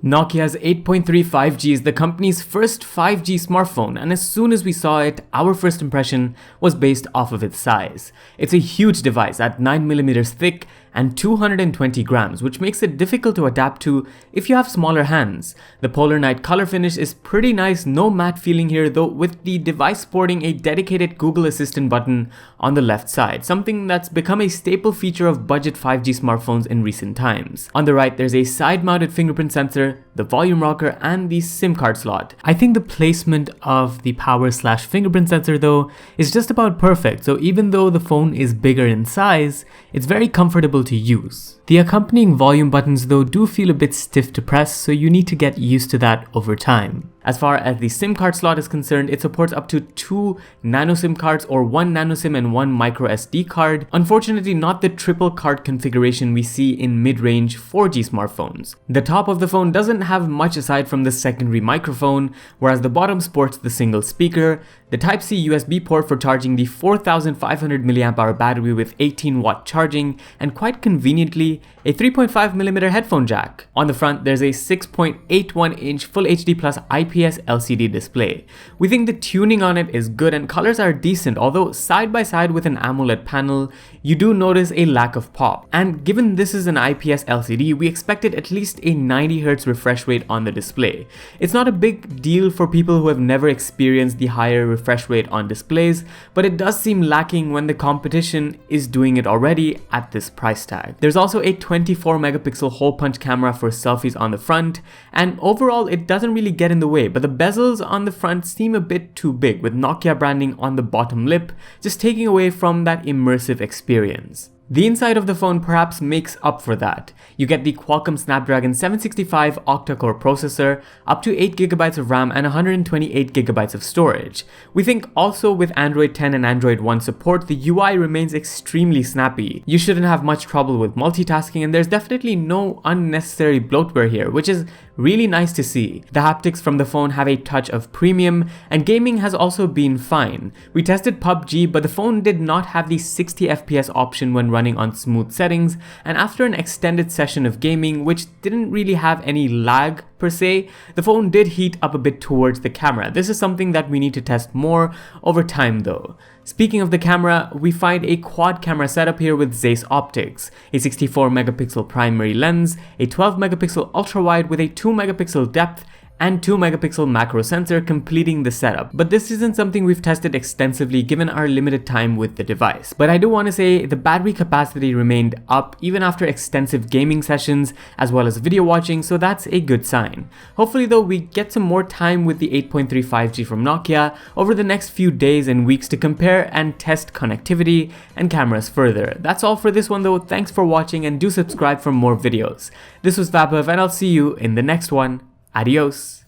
Nokia's 8.3 5G is the company's first 5G smartphone, and as soon as we saw it, our first impression was based off of its size. It's a huge device at 9mm thick and 220 grams, which makes it difficult to adapt to if you have smaller hands. The Polar Night color finish is pretty nice, no matte feeling here though, with the device sporting a dedicated Google Assistant button on the left side, something that's become a staple feature of budget 5G smartphones in recent times. On the right, there's a side-mounted fingerprint sensor, the volume rocker, and the SIM card slot. I think the placement of the power/fingerprint sensor though is just about perfect, so even though the phone is bigger in size, it's very comfortable to use. The accompanying volume buttons though do feel a bit stiff to press, so you need to get used to that over time. As far as the SIM card slot is concerned, it supports up to 2 nano SIM cards or 1 nano SIM and 1 micro SD card. Unfortunately, not the triple card configuration we see in mid-range 4G smartphones. The top of the phone doesn't have much aside from the secondary microphone, whereas the bottom sports the single speaker, the Type-C USB port for charging the 4500 mAh battery with 18-watt charging, and quite conveniently, a 3.5mm headphone jack. On the front, there's a 6.81-inch Full HD Plus IPS LCD display. We think the tuning on it is good and colors are decent, although side by side with an AMOLED panel, you do notice a lack of pop. And given this is an IPS LCD, we expected at least a 90Hz refresh rate on the display. It's not a big deal for people who have never experienced the higher refresh rate on displays, but it does seem lacking when the competition is doing it already at this price tag. There's also a 24-megapixel hole punch camera for selfies on the front, and overall it doesn't really get in the way, but the bezels on the front seem a bit too big, with Nokia branding on the bottom lip, just taking away from that immersive experience. The inside of the phone perhaps makes up for that. You get the Qualcomm Snapdragon 765 octa-core processor, up to 8GB of RAM and 128GB of storage. We think also with Android 10 and Android One support, the UI remains extremely snappy. You shouldn't have much trouble with multitasking, and there's definitely no unnecessary bloatware here, which is really nice to see. The haptics from the phone have a touch of premium, and gaming has also been fine. We tested PUBG, but the phone did not have the 60 FPS option when running on smooth settings, and after an extended session of gaming, which didn't really have any lag per se, the phone did heat up a bit towards the camera. This is something that we need to test more over time though. Speaking of the camera, we find a quad camera setup here with Zeiss optics, a 64-megapixel primary lens, a 12-megapixel ultra-wide with a 2-megapixel depth, and 2-megapixel macro sensor completing the setup. But this isn't something we've tested extensively given our limited time with the device. But I do want to say the battery capacity remained up even after extensive gaming sessions as well as video watching, so that's a good sign. Hopefully though, we get some more time with the 8.3 5G from Nokia over the next few days and weeks to compare and test connectivity and cameras further. That's all for this one though. Thanks for watching and do subscribe for more videos. This was Vaibhav and I'll see you in the next one. Adios.